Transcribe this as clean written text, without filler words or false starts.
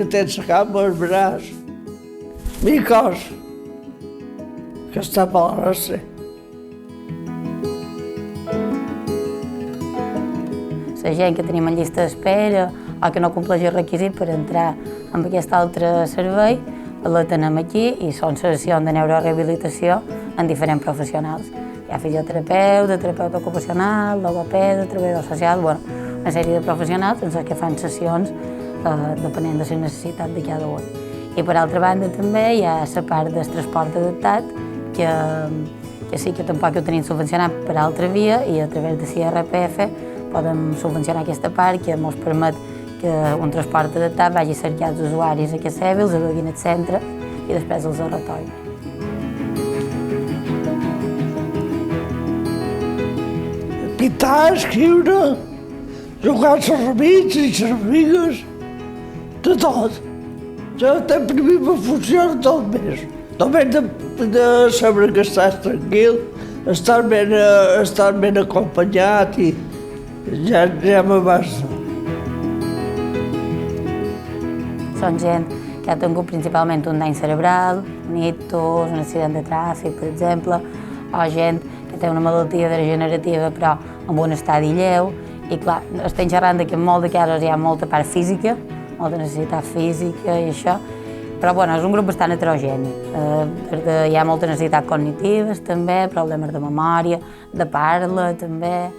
que té la cama, el braç, mi cos, que està malament. La gent que tenim en llista d'espera o que no compleix el requisit per entrar en aquest altre servei, la tenem aquí i són sessions de neurorehabilitació en diferents professionals. Hi ha fisioterapeuta, terapeuta ocupacional, logopeda, treballador social, bueno, una sèrie de professionals en els que fan sessions depenent de la necessitat de cada un. I per altra banda també hi ha la part del transport adaptat, que sí que tampoc ho tenim subvencionat per altra via i a través de l'IRPF podem subvencionar aquesta part que ens permet que un transport adaptat vagi a cercar els usuaris a casa seva, els aduguin al centre i després els retornin. Pintar, escriure, jugar als amics i les amigues, de tot. Jo per mi me funciona tot més. Només de saber que estàs tranquil, estar ben acompanyat i ja me basta. Són gent que ha tingut principalment un dany cerebral, un ictus, un accident de tràfic, per exemple, o gent que té una malaltia degenerativa però amb un estadi lleu. I clar, estem xerrant que en molts de casos hi ha molta part física, molta necessitat física i això, però bueno, és un grup bastant heterogeni. Hi ha moltes necessitats cognitives també, problemes de memòria, de parla també.